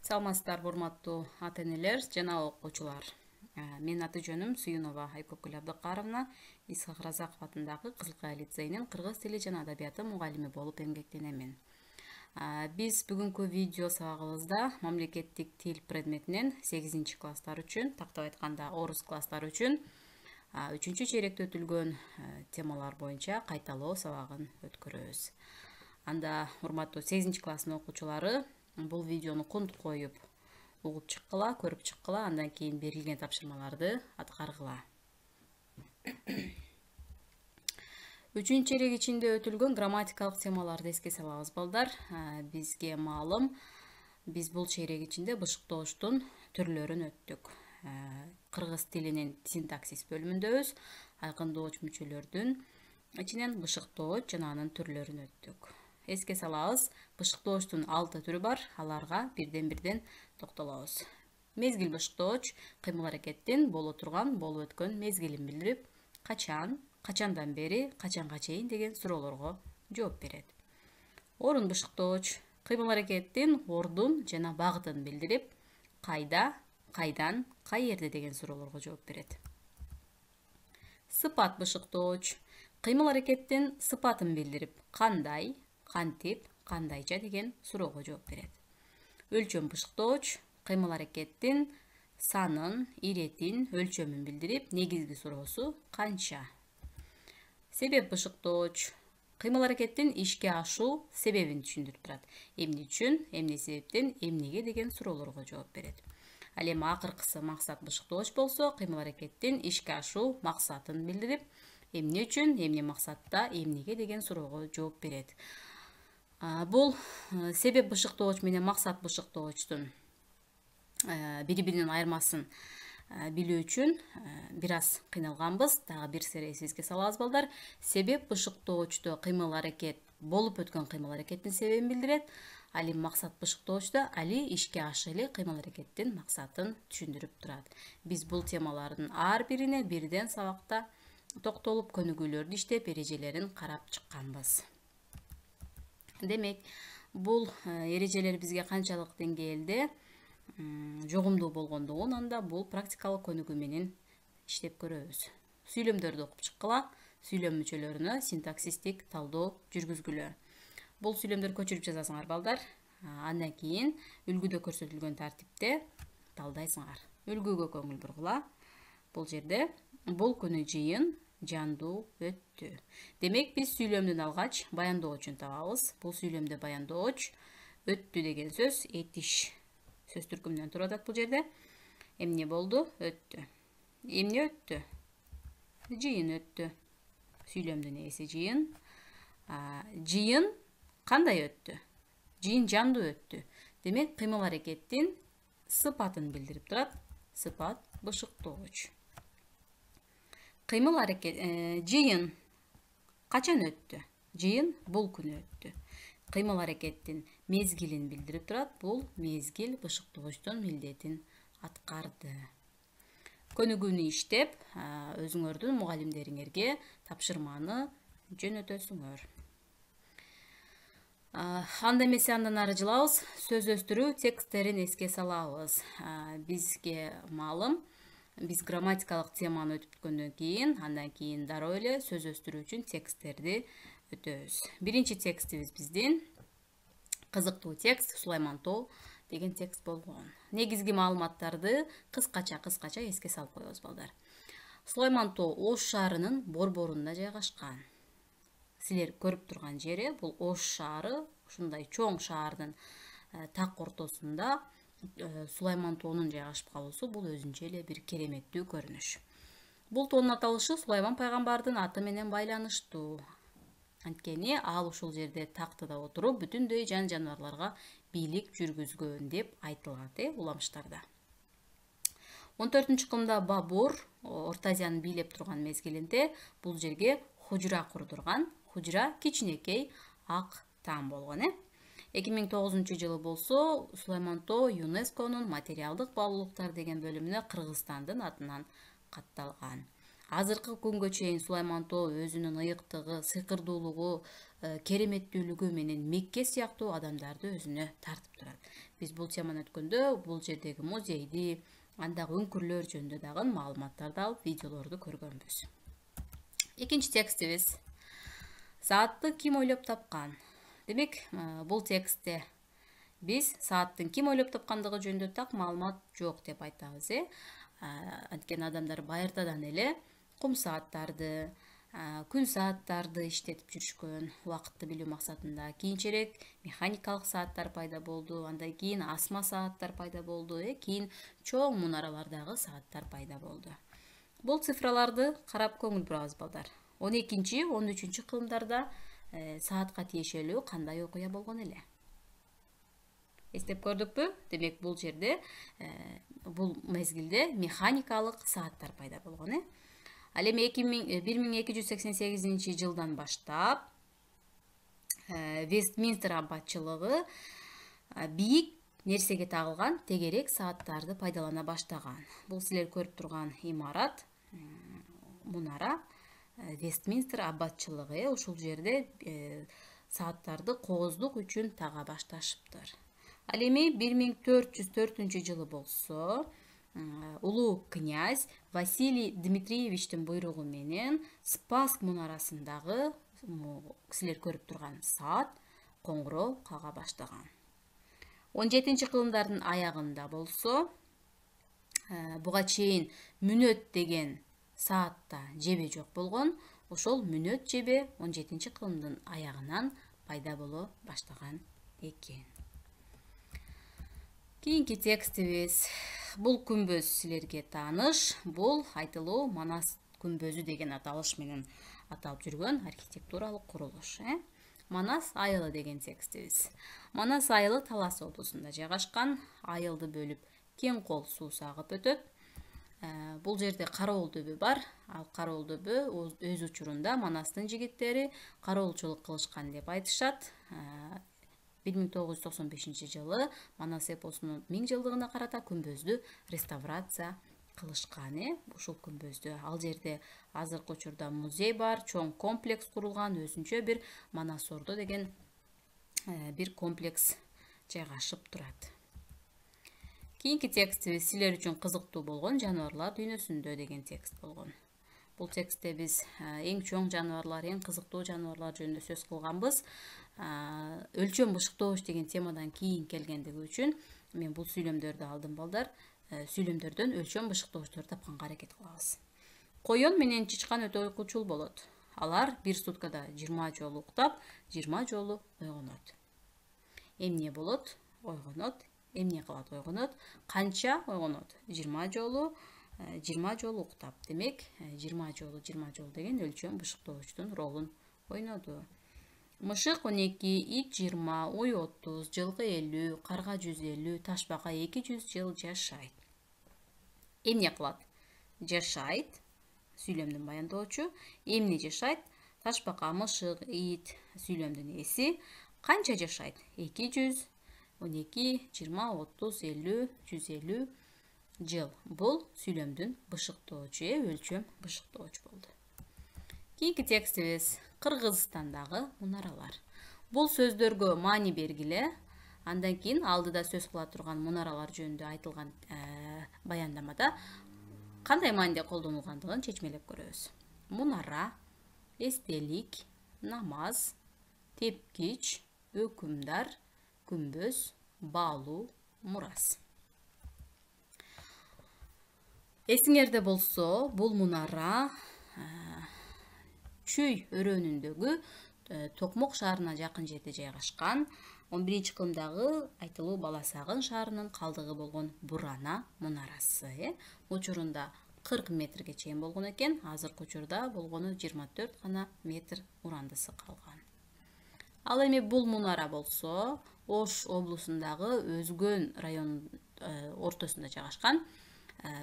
Саламатсыздарбы, урматтуу ата-энелер жана окуучулар. Менин аты жөнүм Суюнова Айкөкүл Абдыкаровна, Исхак Разаков атындагы Кызыл Кая лицейинин кыргыз тили жана адабияты мугалими болуп эмгектенемин. Биз бүгүнкү видео сабагыбызда мамлекеттик тил предметинен 8-класстар үчүн, тактап айтканда орус класстары үчүн 3-чейректе өтүлгөн темалар боюнча кайталоо сабагын өткөрөбүз. Анда урматтуу 8-класстын окуучулары бул видеону кунт коюп угуп чыккыла, көрүп чыккыла, андан кийин берилген тапшырмаларды аткаргыла. 3-чейрек ичинде өтүлгөн грамматикалык темаларды эске салабыз, балдар. Бизге маалым, биз бул чейрек ичинде бышыктооштун түрлөрүн өттүк. Кыргыз тилинин синтаксис бөлүмүндөбүз. Айкындооч мүчөлөрдүн ичинен бышыктооч жана анын түрлөрүн өттүк. Эске салабыз, бышыктооштун 6 түрү бар, аларга бирден-бирден токтолобуз. Мезгил бышыктооч кыймыл аракеттин боло турган, болуп өткөн мезгилин билдирип, качан, качандан бери, качанга чейин деген суроолорго жооп берет. Орун бышыктооч кыймыл аракеттин ордун жана багытын билдирип, кайда, кайдан, каерде деген суроолорго жооп берет. Сыпат бышыктооч кыймыл аракеттин сыпатын билдирип, кандай, кантип, кандайча деген суроого жооп берет. Өлчөм бышыктооч кыймыл аракеттин санын, иретин, өлчөмүн билдирип, негизги суроосу канча. Себеп бышыктооч кыймыл аракеттин ишке ашуу себебин түшүндүрүп турат. Эмне үчүн, эмне себептен, эмнеге деген суроолорго жооп берет. Ал эми акыркысы максат бышыктооч болсо, кыймыл аракеттин ишке ашуу максатын билдирип, эмне үчүн, эмне максатта, эмнеге деген суроого жооп берет. Бул себеп бышыктооч менен максат бышыктоочтун бири-биринин айырмасын билүү үчүн бир аз кыйналганбыз. Дагы бир сере эсибизге салабыз, балдар. Себеп бышыктоочто кыймыл аракет болуп өткөн кыймыл аракеттин себебин билдирет. Ал эми максат бышыктоочто али ишке ашыйлы кыймыл аракеттин максатын түшүндүрүп турат. Биз бул темалардын ар бирине бирден сабакта токтолуп, көнүгүүлөрдү иштеп, эрежелерин карап чыкканбыз. Демек, бул эрежелер бизге канчалык деңгээлде жогумдуу болгондугун анда бул практикалык көнүгүү менен иштеп көрөбүз. Сүйлөмдөрдү окуп чыккыла, сүйлөм мүчөлөрүнө синтаксистик талдоо жүргүзгүлө. Бул сүйлөмдөрдү көчүрүп жазасыңар, балдар. Андан кийин үлгүдө көрсөтүлгөн тартипте талдайсыңар. Үлгүгө көңүл бургула. Бул жерде бул күнү жыйын жандуу өттү. Демек, биз сүйлөмдөн алгач баяндоочун табабыз. Бул сүйлөмдө баяндооч өттү деген сөз этиш сөз түркүмүнөн туруп атат. Бул жерде эмне болду? Өттү. Эмне өттү? Жыйын өттү. Сүйлөмдүн ээси жыйын. Жыйын кандай өттү? Жыйын жандуу өттү. Демек, кыймыл аракеттин сыпатын билдирип турат. Сыпат бышыктооч. Кыймыл аракет жыйын качан өттү? Жыйын бул күнү өттү. Кыймыл аракеттин мезгилин билдирип турат. Бул мезгил бышыктоочтун милдетин аткарды. Көнүгүүнү иштеп, өзүңөрдүн мугалимдериңерге тапшырманы жөнөтөсүңөр. Анда эмесе андан ары жылабыз. Сөз өстүрүү тексттерин эске салабыз. Бизге маалым, биз грамматикалык теманы өткөндөн кийин, андан кийин дароо эле сөз өстүрүү үчүн тексттерди өтөбүз. Биринчи текстибиз биздин кызыктуу текст Сулайман Тоо деген текст болгон. Негизги маалыматтарды кыскача эске салып коебуз, балдар. Сулайман Тоо Ош шаарынын борборунда жайгашкан. Силер көрүп турган жери бул Ош шаары, ушундай чоң шаардын так ортосунда Сулайман Тоонун жайгашып калуусу бул өзүнчө эле бир кереметтүү көрүнүш. Бул тоонун аталышы Сулайман пайгамбардын аты менен байланыштуу. Анткени ал ушул жерде тактыда отуруп, бүтүндөй жан жаныбарларга бийлик жүргүзгөн деп айтылат уламыштарда. 14-кылымда Бабур Орто Азияны бийлеп турган мезгилинде бул жерге хужура курдурган. Хужура кичинекей ак таан болгон. 2009-жылы болсо Сулайман Тоо ЮНЕСКОнун материалдык баалуулуктар деген бөлүмүнө Кыргызстандын атынан катталган. Азыркы күнгө чейин Сулайман Тоо өзүнүн ыйыктыгы, сыйкырдуулугу, кереметтүүлүгү менен Мекке сыяктуу адамдарды өзүнө тартып турат. Биз бул теманы өткөндө бул жердеги музейди, андагы өңкүрлөр жөнүндө дагы маалыматтарды алып, видеолорду көргөнбүз. Экинчи текстибиз. Саатты ким ойлоп тапкан? Демек, бул текстте биз сааттын ким ойлоп тапкандыгы жөнүндө так маалымат жок деп айтабыз. Анткени адамдар байыртадан эле кум сааттарды, күн сааттарды иштетип жүрүшкөн, убакытты билүү максатында. Кийинчерээк механикалык сааттар пайда болду, андан кийин асма сааттар пайда болду, кийин чоң мунаралардагы сааттар пайда болду. Бул цифраларды карап көңүл бурабыз балдар. 12-13 кылымдарда саатка тиешелүү кандай окуя болгон эле? Эстеп көрдүкпү? Демек, бул жерде, бул мезгилде механикалык сааттар пайда болгон. Ал эми 1288 жылдан баштап Вестминстер аббатчылыгы бийик нерсеге тагылган тегерек сааттарды пайдалана баштаган. Бул силер көрүп турган имарат, мунара Вестминстер аббатчылыгы. Ушул жерде сааттарды кооздук үчүн тага башташыптыр. Ал эми 1404 жылы болсо, улуу князь Василий Дмитриевичтин буйругу менен Спасск мунарасындагы силер көрүп турган саат коңгуроо кага баштаган. 17-кылымдардын аягында болсо, буга чейин мүнөт деген саатта жебе жок болгон. Ошол мүнөт жебе 17-кылымдын аягынан пайда боло баштаган экен. Кийинки текстибиз. Бул күмбөз силерге тааныш. Бул айтылуу Манас күмбөзү деген аталыш менен аталып жүргөн архитектуралык курулуш. Манас айылы деген текстибиз. Манас айылы Талас облусунда жайгашкан. Айылды бөлүп Кең кол суу сагып өтөт. Бул жерде Кароол дөбө бар. Ал Кароол дөбө өз учурунда Манастын жигиттери кароолчулук кылышкан деп айтышат. 1995 жылы Манас эпосунун 1000 жылдыгына карата күмбөздү реставрация кылышкан. Ушул күмбөздү ал жерде азыркы учурда музей бар, чоң комплекс курулган, өзүнчө бир Манас Ордо деген бир комплекс жайгашып турат. Кийинки текстибиз силер үчүн кызыктуу болгон жаныбарлар дүйнөсүндө деген текст болгон. Бул текстте биз эң чоң жаныбарлар, эң кызыктуу жаныбарлар жөнүндө сөз кылганбыз. Өлчөм бышыктооч деген темадан кийин келгендиги үчүн мен бул сүйлөмдөрдү алдым балдар. Сүйлөмдөрдөн өлчөм бышыктоочторду тапканга аракет кылабыз. Коён менен чычкан өтө уйкучул болот. Алар бир суткада 20 жолу уктап, 20 жолу ойгонот. Эмне болот? Ойгонот. Эмне кылат? Ойгонот. Канча ойгонот? 20 жолу уктап. Демек, 20 жолу деген өлчөм бышыктоочтун ролун ойноду. Мышык 12, ит 20, уй 30, жылкы 50, карга 150, ташбака 200 жыл жашайт. Эмне кылат? Жашайт. Сүйлөмдүн баяндоочу. Эмне жашайт? Ташбака, мышык, ит сүйлөмдүн эси. Канча жашайт? 200, 12, 20, 30, 50, 150 жыл. Бул сүйлөмдүн бышыктоочу, өлчөм бышыктооч болду. Кийинки текстибиз Кыргызстандагы мунаралар. Бул сөздөргө маани бергиле. Андан кийин алдыда сөз кыла турган мунаралар жөнүндө айтылган баяндамада кандай мааниде колдонулгандыгын чечмелеп көрөбүз. Мунара, эстелик, намаз, тепкич, өкүмдар, күмбөз, баалуу, мурас. Эсиңерде болсо, бул мунара Чүй өрөөнүндөгү Токмок шаарына жакын жерде жайгашкан. 11-кылымдагы айтылуу Баласагын шаарынын калдыгы болгон Бурана мунарасы. Учурунда 40 метрге чейин болгон экен. Азыркы учурда болгону 24 гана метр урандысы калган. Ал эми бул мунара болсо, Ош облусундагы Өзгөн район ортосунда жайгашкан.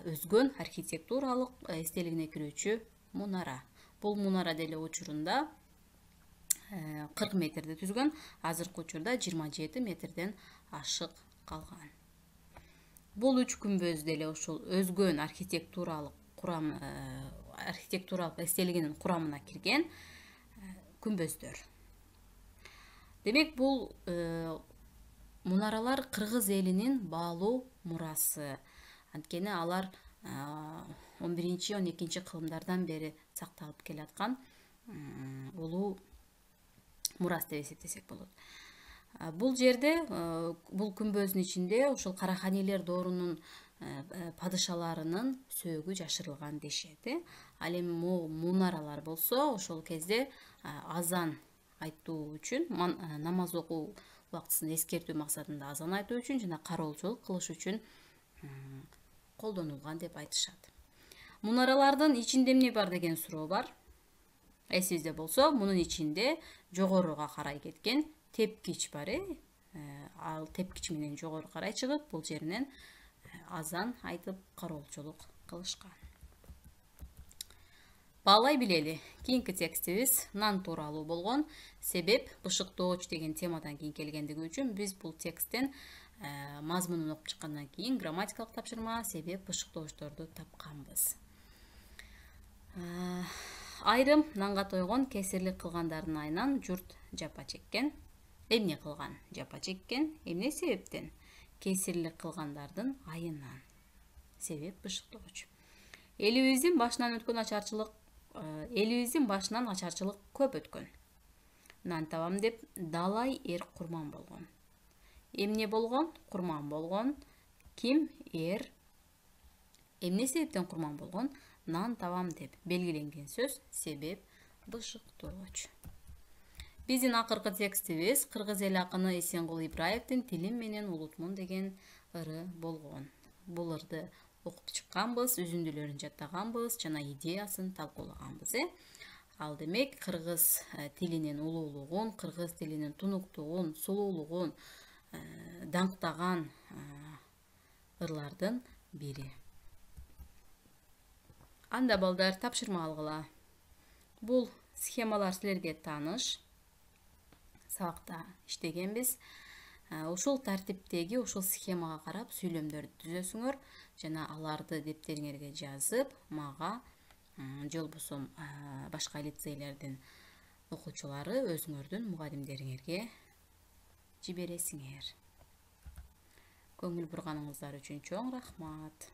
Өзгөн архитектуралык эстелигине кирүүчү мунара. Бул мунара деле учурунда 40 метрде түзгөн, азыркы учурда 27 метрден ашык калган. Бул үч күмбөз деле ушул Өзгөн архитектуралык эстелигинин курамына кирген күмбөздөр. Демек, бул Мунаралар Кыргыз элинин баалуу мурасы. Анткени алар 11-12 кылымдардан бери сакталып келаткан улуу мурас деп эсептесек болот. Бул жерде, бул күмбөздүн ичинде ушул Караханилер доорунун падышаларынын сөөгү жашырылган дешет. Ал эми мунаралар болсо, ошол кезде азан айтуу үчүн, намаз окуу убактысын эскертүү максатында азан айтуу үчүн жана кароолчулук кылыш үчүн колдонулган деп айтышат. Мунаралардын ичинде эмне бар деген суроо бар. Эсибизде болсо, мунун ичинде жогоруга карай кеткен тепкич бар. Ал тепкич менен жогору карай чыгып, бул жеринен азан айтып кароолчулук кылышкан. Баалай билели. Кийинки текстибиз нан тууралуу болгон. Себеп бышыктооч деген темадан кийин келгендиги үчүн биз бул тексттен мазмунун окуп чыккандан кийин грамматикалык тапшырма себеп бышыктоочторду тапканбыз. Айрым нанга тойгон кесирлик кылгандардын айынан журт жапа чеккен. Эмне кылган? Жапа чеккен. Эмне себептен? Кесирлик кылгандардын айынан. Себеп бышыктооч. Элибиздин башынан ачарчылык көп өткөн. Нан табам деп далай эр курман болгон. Эмне болгон? Курман болгон. Ким? Эр. Эмне себептен курман болгон? Нан табам деп белгиленген сөз себеп бышыктооч. Биздин акыркы текстибиз кыргыз эл акыны Эсенгул Ибраевдин Тилим менен улутмун деген ыры болгон. Бул ырды окуп чыкканбыз, үзүндүлөрүн жаттаганбыз жана идеясын талкуулаганбыз. Ал демек кыргыз тилинин улуулугун, кыргыз тилинин тунуктугун, сулуулугун даңктаган ырлардын бири. Анда балдар тапшырма алгыла. Бул схемалар силерге тааныш. Сабакта иштегенбиз. Ушул тартиптеги, ушул схемага карап сүйлөмдөрдү түзөсүңөр жана аларды дептериңерге жазып, мага же болбосо башка лицейлердин окуучулары өзүңөрдүн мугалимдериңерге жибересиңер. Көңүл бурганыңыздар үчүн чоң рахмат.